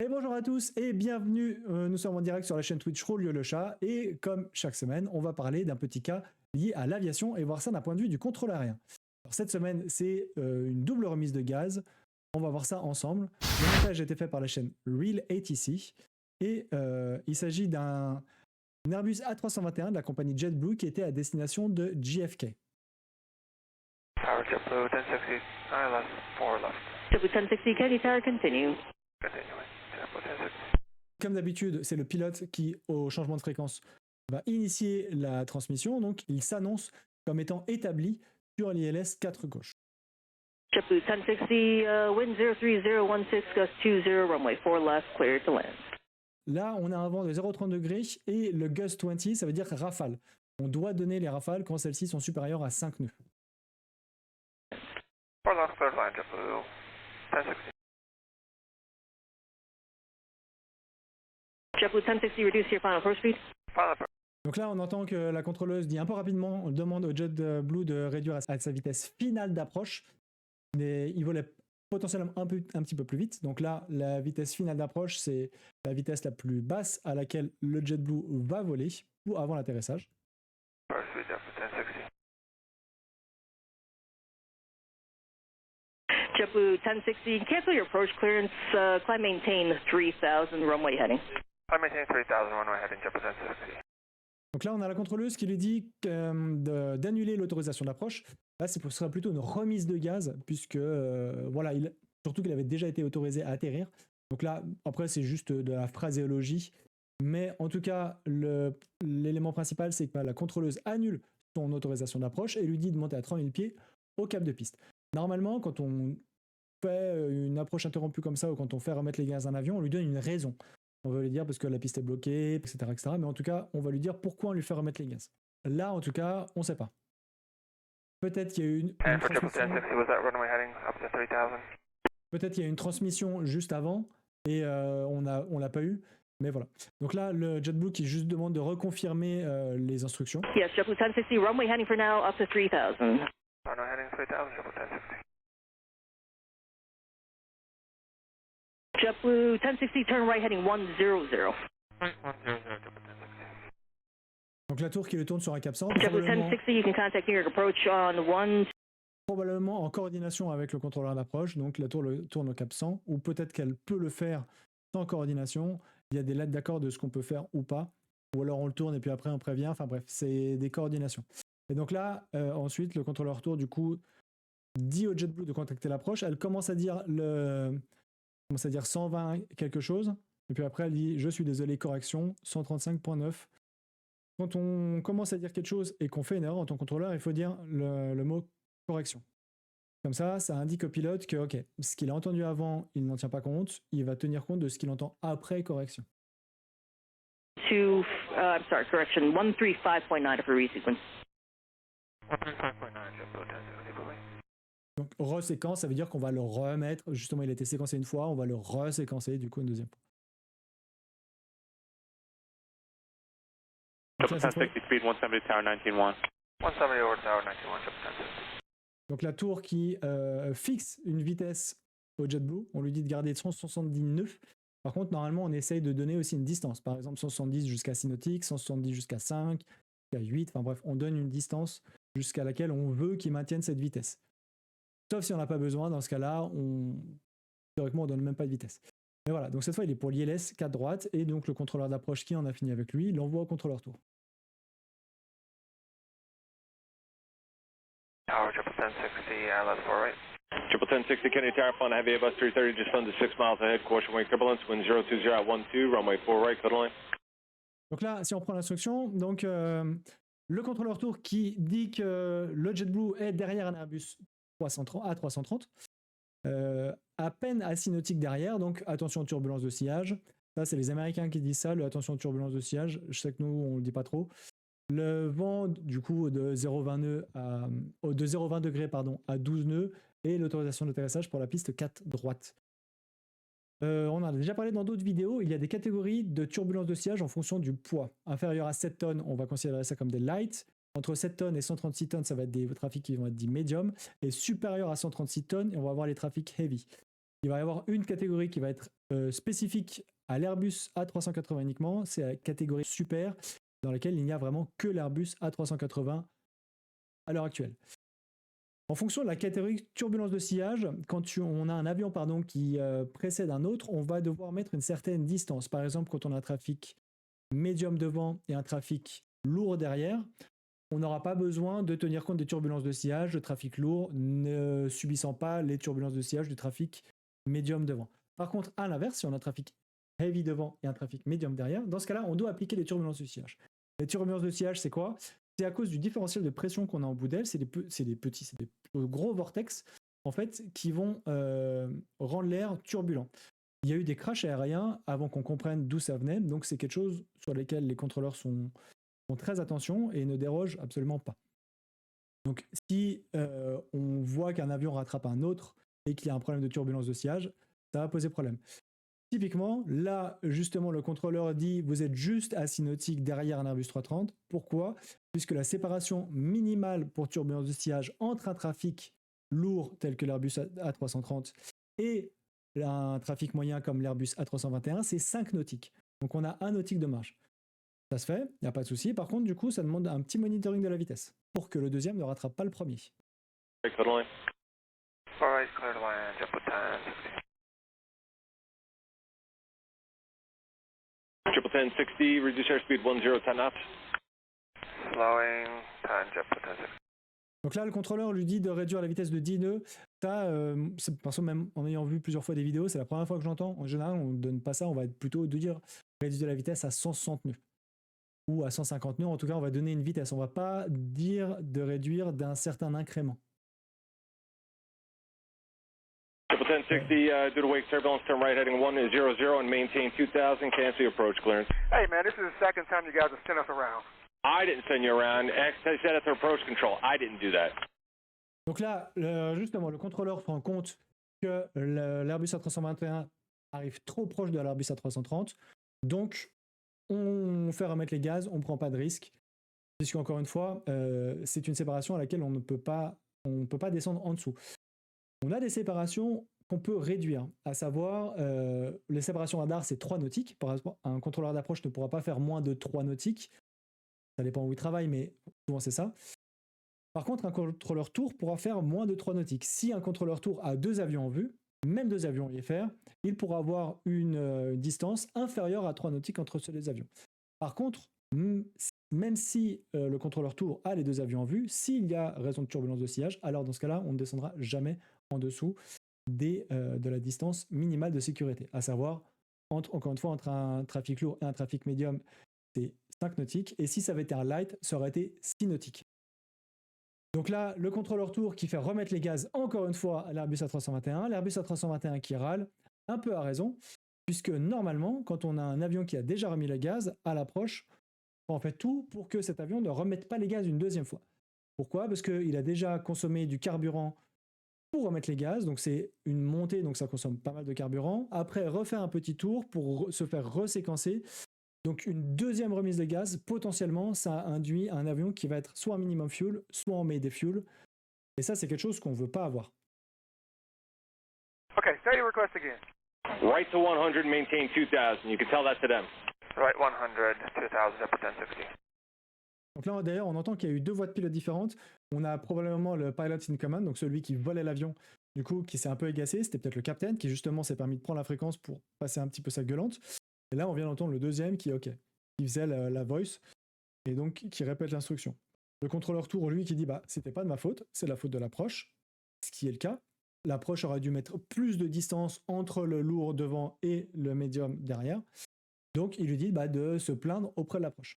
Et bonjour à tous et bienvenue, nous sommes en direct sur la chaîne Twitch Rolio le chat et comme chaque semaine, on va parler d'un petit cas lié à l'aviation et voir ça d'un point de vue du contrôle aérien. Alors cette semaine, c'est une double remise de gaz, on va voir ça ensemble. Le montage a été fait par la chaîne Real ATC et il s'agit d'un Airbus A321 de la compagnie JetBlue qui était à destination de JFK. Tower JetBlue 1060, left, 4 left. JetBlue 1060, Kennedy Tower, continue. Continuing. JetBlue 1060. Comme d'habitude, c'est le pilote qui, au changement de fréquence, va initier la transmission, donc il s'annonce comme étant établi sur l'ILS 4 gauche. JetBlue 1060, wind 03016, gust 20, runway 4 left, clear to land. Là, on a un vent de 0,30 degrés et le gust 20, ça veut dire rafale. On doit donner les rafales quand celles-ci sont supérieures à 5 nœuds. 4 left, third line JetBlue 1060. JetBlue 1060, reduce your final approach speed. Final approach. Donc là, on entend que la contrôleuse dit un peu rapidement, on demande au JetBlue de réduire à sa vitesse finale d'approche, mais il volait potentiellement un petit peu plus vite. Donc là, la vitesse finale d'approche, c'est la vitesse la plus basse à laquelle le JetBlue va voler ou avant l'atterrissage. First speed JetBlue 1060. JetBlue 1060, cancel your approach clearance, climb maintain 3000, runway heading. I maintain 3000 runway heading JetBlue 1060. Donc là, on a la contrôleuse qui lui dit d'annuler l'autorisation d'approche. Là, ce sera plutôt une remise de gaz, puisque, voilà, surtout qu'il avait déjà été autorisé à atterrir. Donc là, après, c'est juste de la phraséologie. Mais en tout cas, l'élément principal, c'est que la contrôleuse annule son autorisation d'approche et lui dit de monter à 3000 pieds au cap de piste. Normalement, quand on fait une approche interrompue comme ça, ou quand on fait remettre les gaz d'un avion, on lui donne une raison. On va lui dire parce que la piste est bloquée, etc., etc. Mais en tout cas, on va lui dire pourquoi on lui fait remettre les gaz. Là, en tout cas, on ne sait pas. Peut-être qu'il y a eu une transmission. Was that runway heading up to 3000? Peut-être qu'il y a eu une transmission juste avant et on l'a pas eu. Mais voilà. Donc là, le JetBlue qui juste demande de reconfirmer les instructions. Yes, JetBlue 1060, runway heading for now up to 3000. Runway heading 3000, JetBlue 1060. JetBlue 1060, turn right heading 100. Donc la tour qui le tourne sur un cap 100. JetBlue 1060, you can contact New York approach on 1. Probablement en coordination avec le contrôleur d'approche. Donc la tour le tourne au cap 100. Ou peut-être qu'elle peut le faire sans coordination. Il y a des lettres d'accord de ce qu'on peut faire ou pas. Ou alors on le tourne et puis après on prévient. Enfin bref, c'est des coordinations. Et donc là, ensuite, le contrôleur tour, du coup, dit au JetBlue de contacter l'approche. Elle commence à dire 120 quelque chose. Et puis après, elle dit « Je suis désolé, correction, 135.9 ». Quand on commence à dire quelque chose et qu'on fait une erreur en tant que contrôleur, il faut dire le mot « correction ». Comme ça indique au pilote que, ok, ce qu'il a entendu avant, il n'en tient pas compte. Il va tenir compte de ce qu'il entend après correction. I'm sorry, correction, 135.9 for resequence. 135.9 JetBlue 1060. Donc, reséquence, ça veut dire qu'on va le remettre. Justement, il a été séquencé une fois, on va le reséquencer du coup une deuxième fois. JetBlue 1060 speed 170 tower 19-1. 170 over tower 91, JetBlue 1060. Donc la tour qui fixe une vitesse au JetBlue, on lui dit de garder 170 nœuds. Par contre, normalement, on essaye de donner aussi une distance. Par exemple, 170 jusqu'à 6 nautiques, 170 jusqu'à 5, jusqu'à 8. Enfin bref, on donne une distance jusqu'à laquelle on veut qu'il maintienne cette vitesse. Sauf si on n'a pas besoin, dans ce cas-là, théoriquement, on ne donne même pas de vitesse. Mais voilà, donc cette fois, il est pour l'ILS 4 droite, et donc le contrôleur d'approche qui en a fini avec lui, l'envoie au contrôleur tour. Tower JetBlue 1060, left 4 right. JetBlue 1060 Kennedy Tower, flying heavy Airbus 330, just under 6 miles ahead, caution wing turbulence, wind 020 at 12, runway 4 right, clear to land. Donc là, si on prend l'instruction, donc le contrôleur tour qui dit que le JetBlue est derrière un Airbus A330, à peine à 6 nautiques derrière, donc attention turbulence de sillage. Ça, c'est les Américains qui disent ça, le attention turbulence de sillage. Je sais que nous, on le dit pas trop. Le vent, du coup, de 0,20 degrés à 12 nœuds et l'autorisation d'atterrissage pour la piste 4 droite. On en a déjà parlé dans d'autres vidéos, il y a des catégories de turbulence de sillage en fonction du poids. Inférieur à 7 tonnes, on va considérer ça comme des light. Entre 7 tonnes et 136 tonnes, ça va être des trafics qui vont être dits médium. Et supérieur à 136 tonnes, on va avoir les trafics heavy. il va y avoir une catégorie qui va être spécifique à l'Airbus A380 uniquement, c'est la catégorie super, dans laquelle il n'y a vraiment que l'Airbus A380 à l'heure actuelle. En fonction de la catégorie turbulence de sillage, quand on a un avion qui précède un autre, on va devoir mettre une certaine distance. Par exemple, quand on a un trafic médium devant et un trafic lourd derrière, on n'aura pas besoin de tenir compte des turbulences de sillage, de trafic lourd, ne subissant pas les turbulences de sillage du trafic médium devant. Par contre, à l'inverse, si on a un trafic heavy devant et un trafic médium derrière, dans ce cas-là, on doit appliquer les turbulences de sillage. Les turbulences de sillage, c'est quoi ? C'est à cause du différentiel de pression qu'on a en bout d'aile, c'est des gros vortex en fait, qui vont rendre l'air turbulent. Il y a eu des crashs aériens avant qu'on comprenne d'où ça venait, donc c'est quelque chose sur lequel les contrôleurs font très attention et ne dérogent absolument pas. Donc si on voit qu'un avion rattrape un autre et qu'il y a un problème de turbulence de sillage, ça va poser problème. Typiquement, là, justement, le contrôleur dit « vous êtes juste à 6 nautiques derrière un Airbus 330 ». Pourquoi ? Puisque la séparation minimale pour turbulence de sillage entre un trafic lourd tel que l'Airbus A330 et un trafic moyen comme l'Airbus A321, c'est 5 nautiques. Donc on a 1 nautique de marge. Ça se fait, il n'y a pas de souci. Par contre, du coup, ça demande un petit monitoring de la vitesse pour que le deuxième ne rattrape pas le premier. Alright, clear to land, JetBlue 1060. Triple 1060, reduce airspeed 10, 10 knots. Slowing, 10, JetBlue 1060. Donc là, le contrôleur lui dit de réduire la vitesse de 10 nœuds. Ça, parce que même en ayant vu plusieurs fois des vidéos, c'est la première fois que j'entends. En général, on ne donne pas ça, on va plutôt dire réduire la vitesse à 160 nœuds. Ou à 150 nœuds, en tout cas, on va donner une vitesse. On ne va pas dire de réduire d'un certain incrément. Triple 1060, due to wake turbulence, turn right heading 100 and maintain 2000, cancel your approach clearance. Hey man, this is the second time you guys have sent us around. I didn't send you around. I said it's approach control. I didn't do that. Donc là, justement, le contrôleur se rend compte que l'Airbus A321 arrive trop proche de l'Airbus A330. Donc, on fait remettre les gaz, on ne prend pas de risque. Puisqu'encore une fois, c'est une séparation à laquelle on ne peut pas descendre en dessous. On a des séparations qu'on peut réduire, à savoir, les séparations radar, c'est 3 nautiques. Par exemple, un contrôleur d'approche ne pourra pas faire moins de 3 nautiques. Ça dépend où il travaille, mais souvent c'est ça. Par contre, un contrôleur tour pourra faire moins de 3 nautiques. Si un contrôleur tour a 2 avions en vue, même 2 avions à IFR, il pourra avoir une distance inférieure à 3 nautiques entre ces 2 avions. Par contre, même si le contrôleur tour a les 2 avions en vue, s'il y a raison de turbulence de sillage, alors dans ce cas-là, on ne descendra jamais en dessous de la distance minimale de sécurité, à savoir, encore une fois, entre un trafic lourd et un trafic médium, c'est 5 nautiques, et si ça avait été un light, ça aurait été 6 nautiques. Donc là, le contrôleur tour qui fait remettre les gaz encore une fois à l'Airbus A321, l'Airbus A321 qui râle, un peu à raison, puisque normalement, quand on a un avion qui a déjà remis les gaz à l'approche, on fait tout pour que cet avion ne remette pas les gaz une deuxième fois. Pourquoi ? Parce qu'il a déjà consommé du carburant pour remettre les gaz, donc c'est une montée, donc ça consomme pas mal de carburant. Après, refaire un petit tour pour se faire reséquencer. Donc une deuxième remise de gaz, potentiellement, ça induit un avion qui va être soit en minimum fuel, soit en mayday fuel. Et ça, c'est quelque chose qu'on ne veut pas avoir. Okay, say your request again. Right to 100, maintain 2000. You can tell that to them. Right 100, 2000, JetBlue 1060. Donc là, d'ailleurs, on entend qu'il y a eu 2 voix de pilote différentes. On a probablement le pilot in command, donc celui qui volait l'avion, du coup, qui s'est un peu agacé. C'était peut-être le capitaine qui, justement, s'est permis de prendre la fréquence pour passer un petit peu sa gueulante. Et là, on vient d'entendre le deuxième qui faisait la voice et donc qui répète l'instruction. Le contrôleur tour, lui, qui dit c'était pas de ma faute, c'est la faute de l'approche, ce qui est le cas. L'approche aurait dû mettre plus de distance entre le lourd devant et le médium derrière. Donc, il lui dit de se plaindre auprès de l'approche.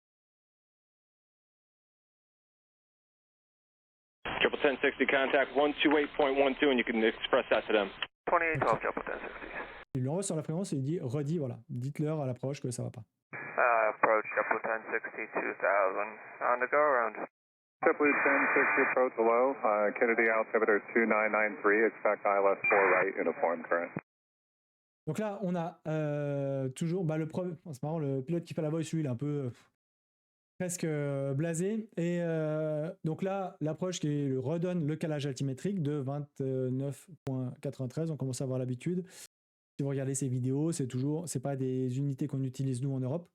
Triple 1060, contact 128.12, and you can express that to them. 2812, JetBlue 1060. Il lui envoie sur la fréquence et il dit redis, voilà, dites-leur à l'approche que ça va pas. Approach JetBlue 1060, 2000, on the go around. JetBlue 1060 approach below, Kennedy altimeter 2993, expect ILS 4 right, uniform current. Donc là, on a toujours c'est marrant, le pilote qui fait la voice, lui, il est un peu presque blasé. Et donc là, l'approche qui redonne le calage altimétrique de 29.93. On commence à avoir l'habitude. Si vous regardez ces vidéos, c'est pas des unités qu'on utilise nous en Europe.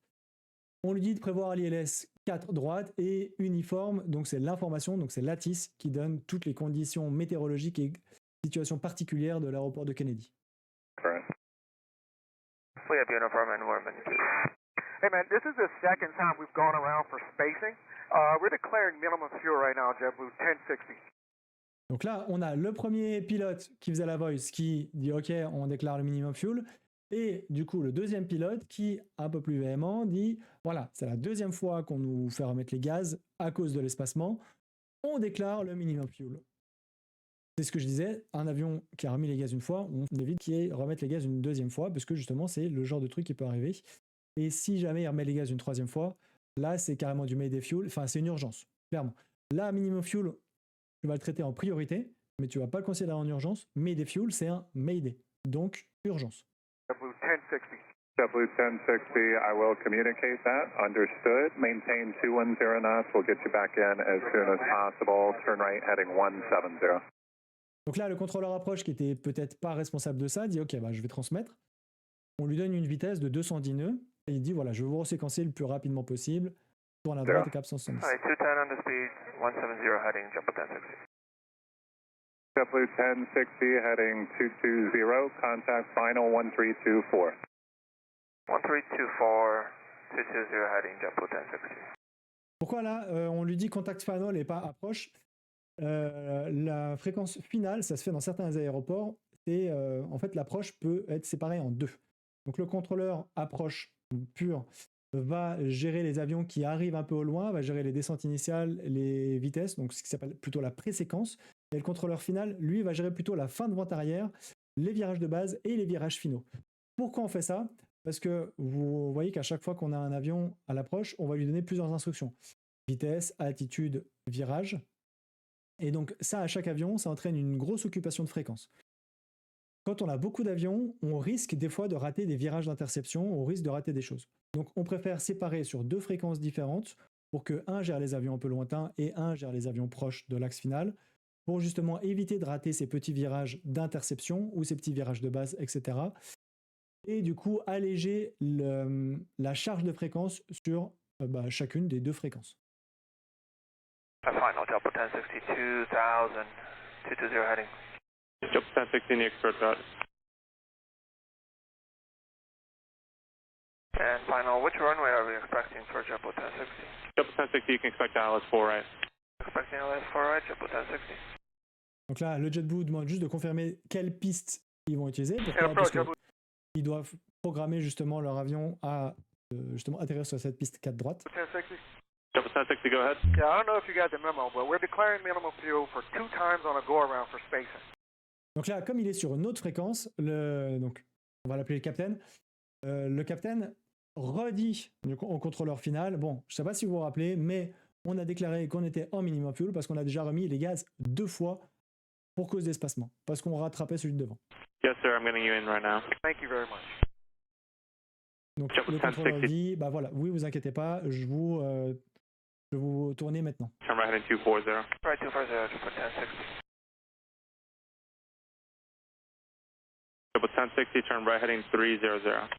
On lui dit de prévoir l'ILS 4 droite et uniforme, donc c'est l'information, donc c'est l'ATIS qui donne toutes les conditions météorologiques et situations particulières de l'aéroport de Kennedy. Correct. We have uniform and Warman 2. Hey, man, this is the second time we've gone around for spacing. We're declaring minimum fuel right now, JetBlue 1060. Donc là, on a le premier pilote qui faisait la voice qui dit OK, on déclare le minimum fuel. Et du coup, le deuxième pilote qui, un peu plus véhément, dit voilà, c'est la deuxième fois qu'on nous fait remettre les gaz à cause de l'espacement. On déclare le minimum fuel. C'est ce que je disais, un avion qui a remis les gaz une fois, on évite qu'il remette les gaz une deuxième fois, parce que justement, c'est le genre de truc qui peut arriver. Et si jamais il remet les gaz une troisième fois, là, c'est carrément du Mayday Fuel. Enfin, c'est une urgence, clairement. Là, minimum fuel, tu vas le traiter en priorité, mais tu vas pas le considérer en urgence. Mayday Fuel, c'est un Mayday, donc urgence. JetBlue 1060. JetBlue 1060, I will communicate that. Understood. Maintain 210 knots. We'll get you back in as soon as possible. Turn right, heading 170. Donc là, le contrôleur approche, qui était peut-être pas responsable de ça, dit OK, bah, je vais transmettre. On lui donne une vitesse de 210 nœuds et il dit voilà, je vais vous reséquencer le plus rapidement possible. Tourne à droite et cap 170. Alright, 210 on the speed, 170 heading, JetBlue 1060. JetBlue 1060, heading 220. Contact final 1324. 1324, 220 heading, JetBlue 1060. Pourquoi là, on lui dit contact final et pas approche? La fréquence finale, ça se fait dans certains aéroports, et en fait l'approche peut être séparée en deux. Donc le contrôleur approche pur va gérer les avions qui arrivent un peu au loin, va gérer les descentes initiales, les vitesses, donc ce qui s'appelle plutôt la préséquence, et le contrôleur final, lui, va gérer plutôt la fin de vente arrière, les virages de base et les virages finaux. Pourquoi on fait ça? Parce que vous voyez qu'à chaque fois qu'on a un avion à l'approche, on va lui donner plusieurs instructions. Vitesse, altitude, virage. Et donc ça, à chaque avion, ça entraîne une grosse occupation de fréquence. Quand on a beaucoup d'avions, on risque des fois de rater des virages d'interception, on risque de rater des choses. Donc on préfère séparer sur deux fréquences différentes pour que un gère les avions un peu lointains et un gère les avions proches de l'axe final, pour justement éviter de rater ces petits virages d'interception ou ces petits virages de base, etc. Et du coup alléger la charge de fréquence sur chacune des deux fréquences. Final, JetBlue 1060, 2000, 220 heading. JetBlue 1060, expert route. And final, which runway are we expecting for JetBlue 1060? JetBlue 1060, you can expect ILS 4 right. Expecting LS 4 right, JetBlue 1060. Donc là, le JetBlue demande juste de confirmer quelle piste ils vont utiliser. Pourquoi? Parce qu'ils doivent programmer justement leur avion à justement atterrir sur cette piste 4 droite. 1060. JetBlue 1060, go ahead. Yeah, I don't know if you got the memo, but we're declaring minimum fuel for 2 times on a go-around for spacing. Donc là, comme il est sur une autre fréquence, donc on va l'appeler le capitaine. Le capitaine redit au contrôleur final, bon, je ne sais pas si vous vous rappelez, mais on a déclaré qu'on était en minimum fuel parce qu'on a déjà remis les gaz 2 fois pour cause d'espacement, parce qu'on rattrapait celui de devant. Yes, sir, I'm getting you in right now. Thank you very much. Donc JetBlue le contrôleur 1060. dit, bah voilà, oui, vous inquiétez pas, je vais vous tourner maintenant. Turn right heading 240. Right, 240, JetBlue 1060. JetBlue 1060, turn right heading 300.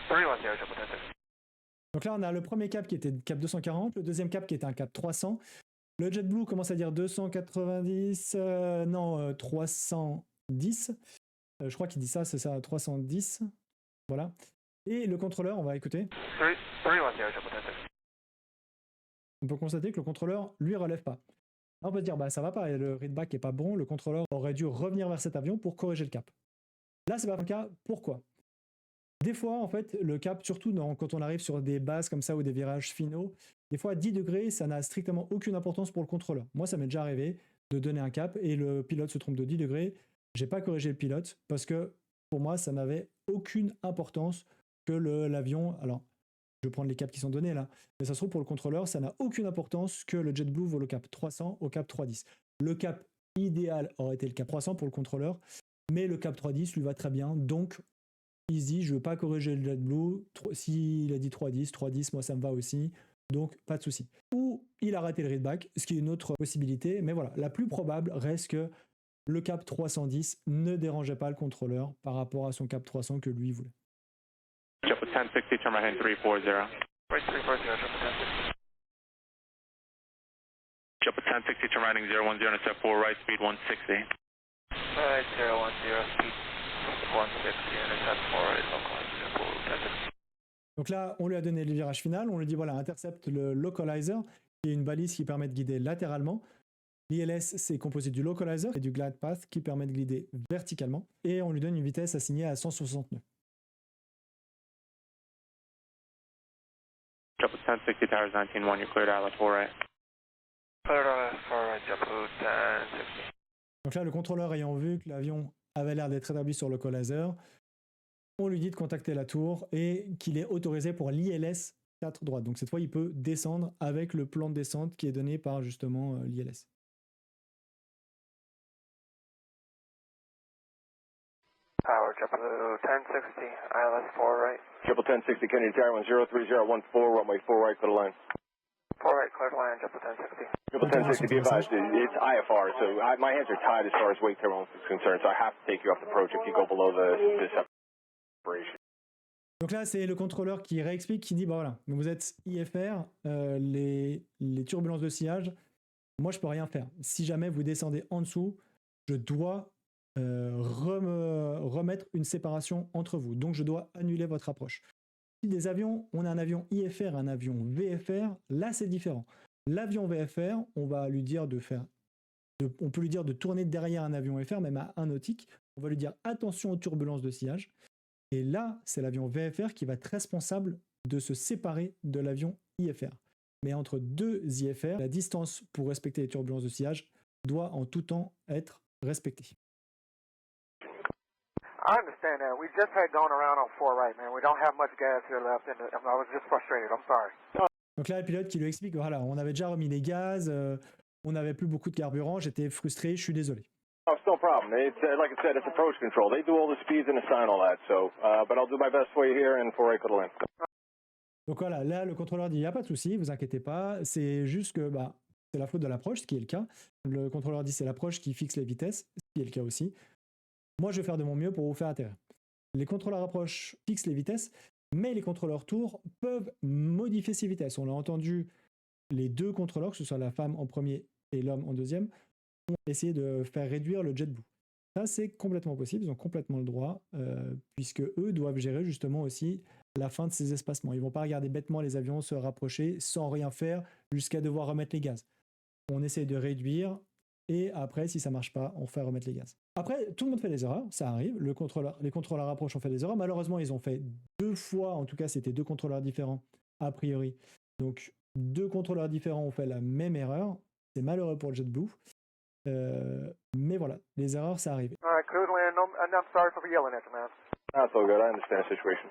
310, JetBlue 1060. Donc là, on a le premier cap qui était cap 240, le deuxième cap qui était un cap 300. Le JetBlue commence à dire 290, 310. Je crois qu'il dit ça, c'est ça, 310. Voilà. Et le contrôleur, on va écouter. 310, JetBlue 1060. On peut constater que le contrôleur, lui, relève pas. Là, on peut se dire, bah ça va pas, le readback est pas bon, le contrôleur aurait dû revenir vers cet avion pour corriger le cap. Là, c'est pas le cas. Pourquoi? Des fois, en fait, le cap, surtout quand on arrive sur des bases comme ça ou des virages finaux, des fois, 10 degrés, ça n'a strictement aucune importance pour le contrôleur. Moi, ça m'est déjà arrivé de donner un cap et le pilote se trompe de 10 degrés. J'ai pas corrigé le pilote parce que pour moi, ça n'avait aucune importance que l'avion. Alors, je vais prendre les caps qui sont donnés là, mais ça se trouve pour le contrôleur, ça n'a aucune importance que le JetBlue vole au cap 300 au cap 310. Le cap idéal aurait été le cap 300 pour le contrôleur, mais le cap 310 lui va très bien, donc il se dit je veux pas corriger le JetBlue, s'il a dit 310, 310 moi ça me va aussi, donc pas de souci. Ou il a raté le readback, ce qui est une autre possibilité, mais voilà, la plus probable reste que le cap 310 ne dérangeait pas le contrôleur par rapport à son cap 300 que lui voulait. JetBlue 1060, turn right heading 340. Right 340, JetBlue 1060. JetBlue 1060, turn right heading 010 and set 4 right, speed 160. Right 010, speed 160, intercept 4 right, localize JetBlue 1060. Donc là, on lui a donné le virage final, on lui dit voilà, intercepte le localizer, qui est une balise qui permet de guider latéralement. L'ILS, c'est composé du localizer et du glide path qui permet de guider verticalement. Et on lui donne une vitesse assignée à 160 nœuds. JetBlue 1060, towers 19-1, you're cleared out, 4 right. Cleared out 4 right, JetBlue 1060. Donc là, le contrôleur ayant vu que l'avion avait l'air d'être établi sur le localizer, on lui dit de contacter la tour et qu'il est autorisé pour l'ILS 4 droite. Donc cette fois, il peut descendre avec le plan de descente qui est donné par justement l'ILS. Tower, JetBlue 1060, ILS 4 right. JetBlue 1060, Kennedy Tower 103-014, runway 4 right, clear to land. 4 right, clear to land, JetBlue 1060. JetBlue 1060, be advised, it's IFR, so my hands are tied as far as wake turbulence is concerned, so I have to take you off the approach if you go below this separation. Donc là, c'est le contrôleur qui réexplique, qui dit, bah voilà, vous êtes IFR, les turbulences de sillage, moi je peux rien faire. Si jamais vous descendez en dessous, je dois remettre une séparation entre vous. Donc je dois annuler votre approche. Si des avions, on a un avion IFR, un avion VFR, là c'est différent. L'avion VFR, on va lui dire on peut lui dire de tourner derrière un avion FR, même à 1 nautique. On va lui dire attention aux turbulences de sillage. Et là, c'est l'avion VFR qui va être responsable de se séparer de l'avion IFR. Mais entre deux IFR, la distance pour respecter les turbulences de sillage doit en tout temps être respectée. I understand that. We just had going around on 4 right, man. We don't have much gas here left, and I was just frustrated. I'm sorry. Donc là, le pilote qui lui explique, voilà, on avait déjà remis les gaz, on n'avait plus beaucoup de carburant, j'étais frustré, je suis désolé. Oh, it's no problem. It's like I said, it's approach control. They do all the speeds and assign all that. So, but I'll do my best for you here and 4 right, clear to land. Donc voilà, là, le contrôleur dit, il n'y a pas de souci, vous inquiétez pas, c'est juste que c'est la faute de l'approche, ce qui est le cas. Le contrôleur dit, c'est l'approche qui fixe les vitesses, ce qui est le cas aussi. Moi, je vais faire de mon mieux pour vous faire atterrir. Les contrôleurs approche fixent les vitesses, mais les contrôleurs tour peuvent modifier ces vitesses. On l'a entendu, les deux contrôleurs, que ce soit la femme en premier et l'homme en deuxième, ont essayé de faire réduire le JetBlue. Ça, c'est complètement possible, ils ont complètement le droit, puisque eux doivent gérer justement aussi la fin de ces espacements. Ils ne vont pas regarder bêtement les avions se rapprocher sans rien faire jusqu'à devoir remettre les gaz. On essaie de réduire, et après, si ça ne marche pas, on fait remettre les gaz. Après, tout le monde fait des erreurs, ça arrive. Les contrôleurs approche ont fait des erreurs. Malheureusement, ils ont fait 2 fois, en tout cas, c'était 2 contrôleurs différents, a priori. Donc, 2 contrôleurs différents ont fait la même erreur. C'est malheureux pour le JetBlue. Mais voilà, les erreurs, ça arrive. All right, clear to land. I'm sorry for yelling at you, man. That's all good. I understand the situation.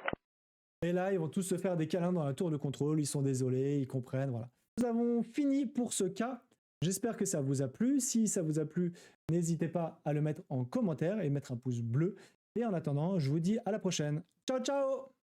Et là, ils vont tous se faire des câlins dans la tour de contrôle. Ils sont désolés, ils comprennent, voilà. Nous avons fini pour ce cas. J'espère que ça vous a plu. Si ça vous a plu, n'hésitez pas à le mettre en commentaire et mettre un pouce bleu. Et en attendant, je vous dis à la prochaine. Ciao, ciao!